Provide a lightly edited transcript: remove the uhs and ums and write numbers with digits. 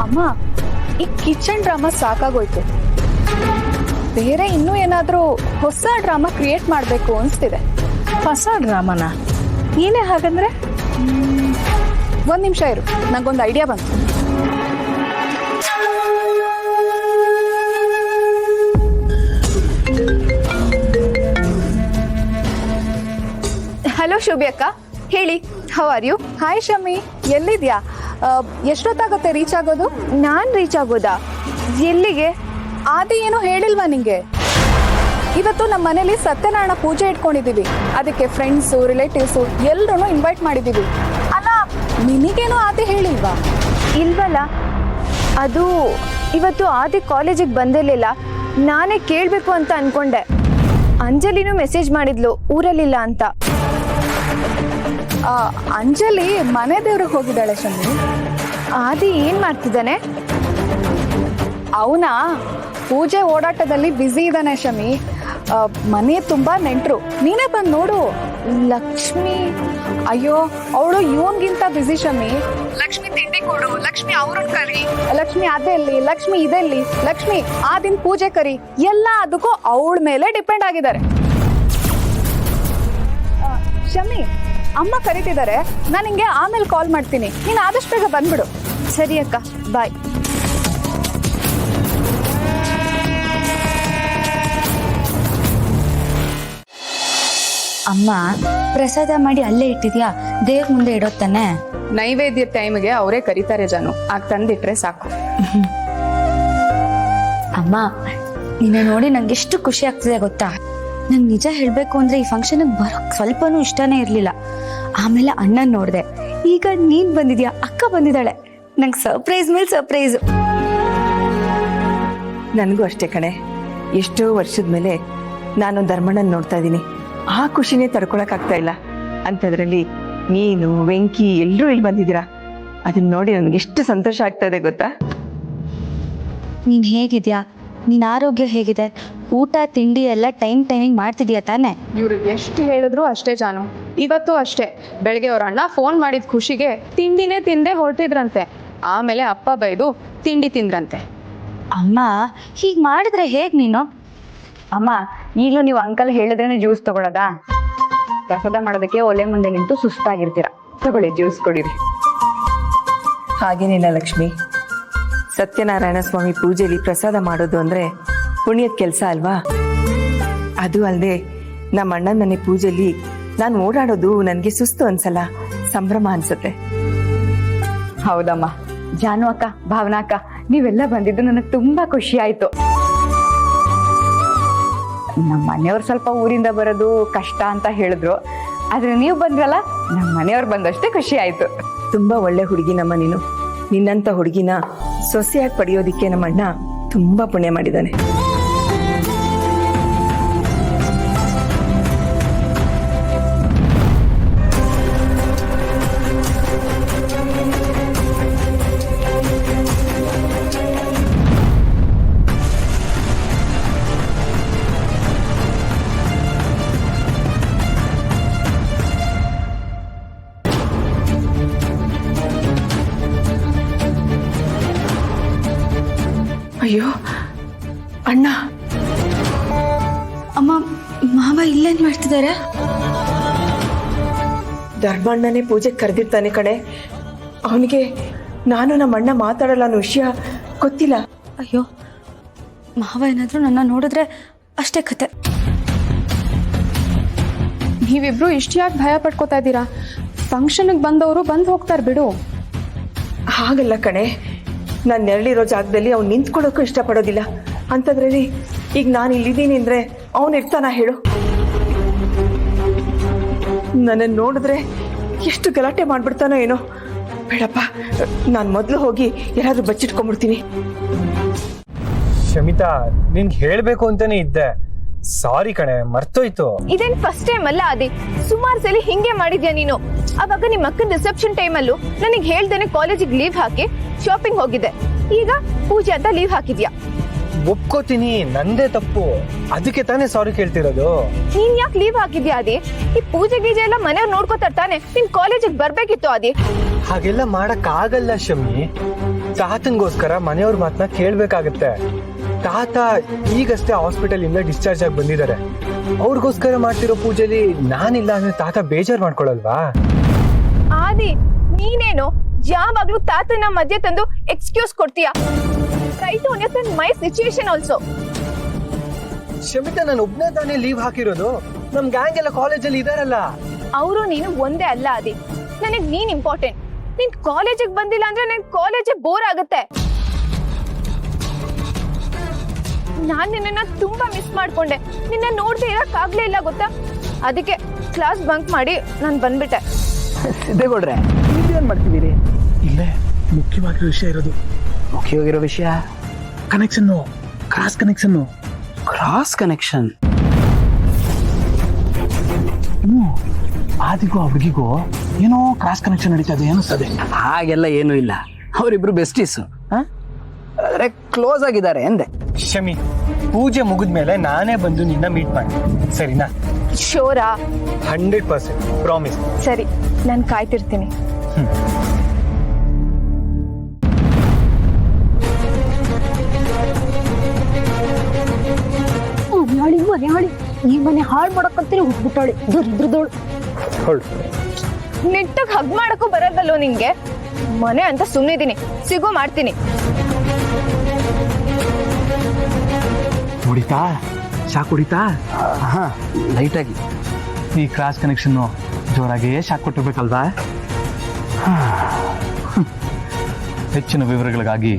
ಅಮ್ಮ ಈ kitchen drama ಸಾಕಾಗೋಯ್ತು. ಬೇರೆ ಇನ್ನೂ ಏನಾದ್ರೂ ಹೊಸ ಡ್ರಾಮಾ ಕ್ರಿಯೇಟ್ ಮಾಡಬೇಕು ಅನ್ಸ್ತಿದೆ. ಹೊಸ ಡ್ರಾಮಾನ? ಏನೇ ಹಾಗಂದ್ರೆ? ಒಂದ್ ನಿಮಿಷ ಇರು, ನಂಗೊಂದು ಐಡಿಯಾ ಬಂತು. ಹಲೋ ಶುಭಿ ಅಕ್ಕ, ಹೇಳಿ. How are you? Hi Shami, ಎಲ್ಲಿದ್ಯಾ? ಎಷ್ಟೊತ್ತಾಗುತ್ತೆ ರೀಚ್ ಆಗೋದು? ನಾನ್ ರೀಚ್ ಆಗೋದಾ? ಎಲ್ಲಿಗೆ? ಆದಿ ಏನು ಹೇಳಿಲ್ವಾ ನಿಂಗೆ? ಇವತ್ತು ನಮ್ಮ ಮನೇಲಿ ಸತ್ಯನಾರಾಯಣ ಪೂಜೆ ಇಟ್ಕೊಂಡಿದೀವಿ. ಅದಕ್ಕೆ ಫ್ರೆಂಡ್ಸು ರಿಲೇಟಿವ್ಸು ಎಲ್ರೂ ಇನ್ವೈಟ್ ಮಾಡಿದೀವಿ. ಅಲ್ಲ, ನಿನಗೇನು ಆದಿ ಹೇಳಿಲ್ವಾ? ಇಲ್ವಲ್ಲ. ಅದು ಇವತ್ತು ಆದಿ ಕಾಲೇಜಿಗೆ ಬಂದಿರಲಿಲ್ಲ. ನಾನೇ ಕೇಳಬೇಕು ಅಂತ ಅನ್ಕೊಂಡೆ. ಅಂಜಲಿನೂ ಮೆಸೇಜ್ ಮಾಡಿದ್ಲು ಊರಲ್ಲಿಲ್ಲ ಅಂತ. ಅಂಜಲಿ ಮನೆ ದೇವ್ರಿಗೆ ಹೋಗಿದ್ದಾಳೆ ಶಮಿ. ಆದಿ ಏನ್ ಮಾಡ್ತಿದ್ದಾನೆ? ಅವನ ಪೂಜೆ ಓಡಾಟದಲ್ಲಿ ಬ್ಯುಸಿ ಇದ್ದಾನೆ ಶಮಿ. ಮನೆ ತುಂಬಾ ನೆಂಟ್ರು, ನೀನೇ ಬಂದು ನೋಡು. ಲಕ್ಷ್ಮಿ? ಅಯ್ಯೋ, ಅವಳು ಇವನ್ಗಿಂತ ಬ್ಯುಸಿ ಶಮಿ. ಲಕ್ಷ್ಮಿ ತಿಂಡಿ ಕೊಡು, ಲಕ್ಷ್ಮಿ ಅವ್ರನ್ನ ಕರಿ, ಲಕ್ಷ್ಮಿ ಅದೆಲ್ಲಿ, ಲಕ್ಷ್ಮಿ ಇದೆಲ್ಲಿ, ಲಕ್ಷ್ಮಿ ಆ ದಿನ ಪೂಜೆ ಕರಿ, ಎಲ್ಲ ಅದಕ್ಕೂ ಅವಳ ಮೇಲೆ ಡಿಪೆಂಡ್ ಆಗಿದ್ದಾರೆ. ಶಮಿ, ಅಮ್ಮ ಕರೀತಿದ್ದಾರೆ, ನಾನು ನಿಂಗೆ ಆಮೇಲೆ ಕಾಲ್ ಮಾಡ್ತೀನಿ. ನೀನು ಆದಷ್ಟು ಬೇಗ ಬಂದ್ಬಿಡು. ಸರಿ ಅಕ್ಕ, ಬಾಯ್. ಅಮ್ಮ, ಪ್ರಸಾದ ಮಾಡಿ ಅಲ್ಲೇ ಇಟ್ಟಿದ್ಯಾ? ದೇವ್ರ ಮುಂದೆ ಇಡೋತ್ತಾನೆ. ನೈವೇದ್ಯ ಟೈಮ್ಗೆ ಅವರೇ ಕರೀತಾರೆ ಜಾನು, ಆಗ ತಂದಿಟ್ರೆ ಸಾಕು. ಅಮ್ಮ, ನಿನ್ನ ನೋಡಿ ನಂಗೆ ಎಷ್ಟು ಖುಷಿ ಆಗ್ತಿದೆ ಗೊತ್ತಾ? ನಂಗೆ ನಿಜ ಹೇಳ್ಬೇಕು ಅಂದ್ರೆ ಈ ಫಂಕ್ಷನ್ಗೆ ಬರೋಕ್ ಸ್ವಲ್ಪನೂ ಇಷ್ಟನೇ ಇರ್ಲಿಲ್ಲ. ಆಮೇಲೆ ಅಣ್ಣನ್ ನೋಡ್ದೆ, ಈಗ ನೀನ್ ಬಂದಿದ್ಯಾ, ಅಕ್ಕ ಬಂದಿದ್ದಾಳೆ. ನಂಗೆ ಸರ್ಪ್ರೈಸ್ ಮೇಲೆ ಸರ್ಪ್ರೈಸ್. ನನಗೂ ಅಷ್ಟೇ ಕಣೆ. ಎಷ್ಟೋ ವರ್ಷದ ಮೇಲೆ ನಾನು ಧರ್ಮಣ್ಣನ್ ನೋಡ್ತಾ ಇದ್ದೀನಿ. ಆ ಖುಷಿನೇ ತಡ್ಕೊಳಕ್ ಆಗ್ತಾ ಇಲ್ಲ. ಅಂಥದ್ರಲ್ಲಿ ನೀನು, ವೆಂಕಿ ಎಲ್ಲರೂ ಇಲ್ಲಿ ಬಂದಿದ್ದೀರಾ. ಅದನ್ನ ನೋಡಿ ನನಗೆ ಎಷ್ಟು ಸಂತೋಷ ಆಗ್ತಾ ಇದೆ ಗೊತ್ತಾ? ನೀನ್ ಹೇಗಿದ್ಯಾ? ನಿನ್ ಆರೋಗ್ಯ ಹೇಗಿದೆ? ಊಟ ತಿಂಡಿ ಎಲ್ಲ ಟೈಮಿಂಗ್ ಮಾಡ್ತಿದ್ಯಾ ತಾನೆ? ಇವ್ರಿಗೆ ಎಷ್ಟು ಹೇಳಿದ್ರು ಅಷ್ಟೇ ಜಾನು. ಇವತ್ತು ಅಷ್ಟೇ, ಬೆಳಗ್ಗೆ ಅವ್ರ ಅಣ್ಣ ಫೋನ್ ಮಾಡಿದ ಖುಷಿಗೆ ತಿಂಡಿನೇ ತಿಂದೆ ಹೊರಟಿದ್ರಂತೆ. ಆಮೇಲೆ ಅಪ್ಪ ಬೈದು ತಿಂಡಿ ತಿಂದ್ರಂತೆ. ಅಮ್ಮ, ಹೀಗ್ ಮಾಡಿದ್ರೆ ಹೇಗ್ ನೀನು? ಅಮ್ಮ, ಈಗಲೂ ನೀವು ಅಂಕಲ್ ಹೇಳಿದ್ರೇನೆ ಜ್ಯೂಸ್ ತಗೊಳ್ಳೋದಾ? ಪ್ರಸಾದ ಮಾಡೋದಕ್ಕೆ ಒಲೆ ಮುಂದೆ ನಿಂತು ಸುಸ್ತಾಗಿರ್ತೀರಾ. ತಗೊಳ್ಳಿ, ಜ್ಯೂಸ್ ಕೊಡಿರಿ. ಹಾಗೇನಿಲ್ಲ ಲಕ್ಷ್ಮಿ, ಸತ್ಯನಾರಾಯಣ ಸ್ವಾಮಿ ಪೂಜೆಯಲ್ಲಿ ಪ್ರಸಾದ ಮಾಡೋದು ಅಂದ್ರೆ ಪುಣ್ಯದ ಕೆಲಸ ಅಲ್ವಾ? ಅದು ಅಲ್ಲದೆ ನಮ್ಮ ಅಣ್ಣನ ಮನೆ ಪೂಜೆಯಲ್ಲಿ ನಾನು ಓಡಾಡೋದು ನನಗೆ ಸುಸ್ತು ಅನ್ಸಲ್ಲ, ಸಂಭ್ರಮ ಅನ್ಸುತ್ತೆ. ಹೌದಮ್ಮ. ಜಾನು ಅಕ್ಕ, ಭಾವನಾ ಅಕ್ಕ, ನೀವೆಲ್ಲ ಬಂದಿದ್ದು ನನಗೆ ತುಂಬಾ ಖುಷಿ ಆಯ್ತು. ನಮ್ಮ ಮನೆಯವ್ರು ಸ್ವಲ್ಪ ಊರಿಂದ ಬರೋದು ಕಷ್ಟ ಅಂತ ಹೇಳಿದ್ರು, ಆದ್ರೆ ನೀವು ಬಂದ್ರಲ್ಲ, ನಮ್ಮ ಮನೆಯವ್ರು ಬಂದಷ್ಟೇ ಖುಷಿ ಆಯ್ತು. ತುಂಬಾ ಒಳ್ಳೆ ಹುಡುಗಿ ನಮ್ಮ ನೀನು. ನಿನ್ನಂತ ಹುಡುಗಿನ ಸೊಸೆಯಾಗಿ ಪಡೆಯೋದಿಕ್ಕೆ ನಮ್ಮ ಅಣ್ಣ ತುಂಬಾ ಪುಣ್ಯ ಮಾಡಿದ್ದಾನೆ. ಅಯ್ಯೋ ಅಣ್ಣ. ಅಮ್ಮ, ಮಾವ ಇಲ್ಲೇನ್ ಮಾಡ್ತಿದ್ದಾರೆ? ಧರ್ಮಣ್ಣನೇ ಪೂಜೆಗೆ ಕರೆದಿರ್ತಾನೆ ಕಣೆ. ಅವನಿಗೆ ನಾನು ನಮ್ಮ ಅಣ್ಣ ಮಾತಾಡಲ್ಲ ಅನ್ನೋ ವಿಷಯ ಗೊತ್ತಿಲ್ಲ. ಅಯ್ಯೋ, ಮಾವ ಏನಾದ್ರು ನನ್ನ ನೋಡಿದ್ರೆ ಅಷ್ಟೇ ಕತೆ. ನೀವಿಬ್ರು ಇಷ್ಟ್ಯಾಕೆ ಭಯ ಪಡ್ಕೋತಾ ಇದ್ದೀರಾ? ಫಂಕ್ಷನ್ಗೆ ಬಂದವರು ಬಂದು ಹೋಗ್ತಾರೆ ಬಿಡು. ಹಾಗಲ್ಲ ಕಣೆ, ನಾನು ನೆರಳಿರೋ ಜಾಗದಲ್ಲಿ ಅವ್ನು ನಿಂತ್ಕೊಳ್ಳೋಕ್ಕೂ ಇಷ್ಟಪಡೋದಿಲ್ಲ. ಅಂಥದ್ರಲ್ಲಿ ಈಗ ನಾನು ಇಲ್ಲಿದ್ದೀನಿ ಅಂದರೆ ಅವನು ಇರ್ತಾನ ಹೇಳು? ನನ್ನನ್ನು ನೋಡಿದ್ರೆ ಎಷ್ಟು ಗಲಾಟೆ ಮಾಡ್ಬಿಡ್ತಾನೋ ಏನೋ. ಬೇಡಪ್ಪ, ನಾನು ಮೊದಲು ಹೋಗಿ ಯಾರಾದ್ರೂ ಬಚ್ಚಿಟ್ಕೊಂಡ್ಬಿಡ್ತೀನಿ. ಶಮಿತಾ, ನಿನ್ಗೆ ಹೇಳ್ಬೇಕು ಅಂತಾನೆ ಇದ್ದೆ. ಸಾರಿ ಕಣೆ, ಮರ್ತೋಯ್ತು. ಇದೇನ್ ಫಸ್ಟ್ ಟೈಮ್ ಅಲ್ಲ ಆದಿ, ಸುಮಾರು ಸಲ ಹಿಂಗೆ ಮಾಡಿದ್ಯಾ ನೀನು. ಅವಾಗ ನಿಮ್ಮ ಅಕ್ಕನ ರಿಸೆಪ್ಷನ್ ಟೈಮಲ್ಲೂ ನನಗೆ ಹೇಳ್ದೇನೆ ಕಾಲೇಜಿಗೆ ಲೀವ್ ಹಾಕಿ ಶಾಪಿಂಗ್ ಹೋಗಿದ್ದೆ. ಈಗ ಪೂಜೆ ಅಂತ ಲೀವ್ ಹಾಕಿದ್ಯಾ. ಒಪ್ಕೋತೀನಿ, ನಂದೇ ತಪ್ಪು. ಅದಕ್ಕೆ ತಾನೇ ಸಾರಿ ಕೇಳ್ತಿರೋದು. ನೀನ್ ಯಾಕೆ ಲೀವ್ ಹಾಕಿದ್ಯಾ ಆದಿ? ಈ ಪೂಜೆ ಗೀಜೆ ಎಲ್ಲ ಮನೆಯವ್ರು ನೋಡ್ಕೋತಾರ ತಾನೆ. ನೀನ್ ಕಾಲೇಜಿಗೆ ಬರ್ಬೇಕಿತ್ತು ಆದಿ. ಹಾಗೆಲ್ಲ ಮಾಡಕ್ ಆಗಲ್ಲ ಶಮಿ. ತಾತನ್ಗೋಸ್ಕರ ಮನೆಯವ್ರ ಮಾತನ್ನ ಕೇಳ್ಬೇಕಾಗತ್ತೆ. ತಾತ ಈಗಷ್ಟೇ ಹಾಸ್ಪಿಟಲ್ ಇಂದ ಡಿಸ್ಚಾರ್ಜ್ ಆಗಿ ಬಂದಿದ್ದಾರೆ. ಅವ್ರಿಗೋಸ್ಕರ ಮಾಡ್ತಿರೋ ಪೂಜೆಲಿ ನಾನಿಲ್ಲ ಅಂದ್ರೆ ತಾತ ಬೇಜಾರ್ ಮಾಡ್ಕೊಳಲ್ವಾ? ಆದಿ, ನೀನೇನು ಯಾವಾಗ್ಲೂ ತಾತನ ಮಧ್ಯೆ ತಂದು ಎಕ್ಸ್ಕ್ಯೂಸ್ ಕೊಡ್ತೀಯಾ? Try to understand my situation also. Shamita, ನಾನು ಒಬ್ನೇ ತಾನೇ ಲೀವ್ ಹಾಕಿರೋದು. ನಮ್ ಗ್ಯಾಂಗ್ ಎಲ್ಲ ಕಾಲೇಜಲ್ಲಿ ಇದಾರಲ್ಲ. ಅವರು ನೀನು ಒಂದೇ ಅಲ್ಲ ಆದಿ. ನನಗ್ ನೀನ್ ಇಂಪಾರ್ಟೆಂಟ್. ನೀನ್ ಕಾಲೇಜಿಗೆ ಬಂದಿಲ್ಲ ಅಂದ್ರೆ ನನ್ ಕಾಲೇಜೇ ಬೋರ್ ಆಗುತ್ತೆ. ನಾನ್ ನಿನ್ನ ತುಂಬಾ ಮಿಸ್ ಮಾಡ್ಕೊಂಡೆ. ನಿನ್ನ ನೋಡ್ದೆ ಇರಕ್ಕಾಗ್ಲೇ ಇಲ್ಲ ಗೊತ್ತಾ? ಅದಕ್ಕೆ ಕ್ಲಾಸ್ ಬಂಕ್ ಮಾಡಿ ನಾನ್ ಬಂದ್ಬಿಟ್ಟೆ. ಸಿದ್ದೇಗೌಡ್ರೆ, ನೀವೇನ್ ಮಾಡ್ತಿದ್ದೀರಿ? ಇಲ್ಲೇ ಮುಖ್ಯವಾಗಿರೋ ವಿಷಯ ಇರೋದು. ಮುಖ್ಯವಾಗಿರೋ ವಿಷಯ connection, cross connection. Cross connection. ಆದಿಗೂ ಆ ಹುಡುಗಿಗೂ ಏನೋ ಕ್ರಾಸ್ ಕನೆಕ್ಷನ್ ನಡೀತದೆ ಅನಿಸ್ತದೆ. ಹಾಗೆಲ್ಲ ಏನೂ ಇಲ್ಲ, ಅವರಿಬ್ರು ಬೆಸ್ಟೀಸು. ಆದ್ರೆ ಕ್ಲೋಸ್ ಆಗಿದ್ದಾರೆ ಎಂದೆ. ಶಮಿ, ಪೂಜೆ ಮುಗಿದ್ಮೇಲೆ ನಾನೇ ಬಂದು ನಿನ್ನ ಮೀಟ್ ಮಾಡಿ, ಸರಿನಾ? ಶೋರಾ? 100% ಪ್ರಾಮಿಸ್. ಸರಿ, ನಾನ್ ಕಾಯ್ತಿರ್ತೀನಿ. ಮನೆಯಾಳಿ ಈ ಮನೆ ಹಾಳು ಮಾಡಕ್ಕಂತೀನಿ ಹುಟ್ಬಿಟ್ಟಾಳಿ ದರಿದ್ರದೋಳು. ನೆಟ್ಟಗ್ ಹಗ್ ಮಾಡಕ್ಕೂ ಬರದಲ್ಲೋ ನಿಂಗೆ? ಮನೆ ಅಂತ ಸುಮ್ಮನಿದ್ದೀನಿ, ಸಿಗೋ ಮಾಡ್ತೀನಿ. ಹೊಡಿತಾ? ಶಾಕ್ ಹೊಡಿತಾ? ಹಾ, ಲೈಟಾಗಿ. ಈ ಕ್ರಾಸ್ ಕನೆಕ್ಷನ್ನು ಜೋರಾಗಿ ಶಾಕ್ ಕೊಟ್ಟಿರ್ಬೇಕಲ್ವಾ? ಹೆಚ್ಚಿನ ವಿವರಗಳಿಗಾಗಿ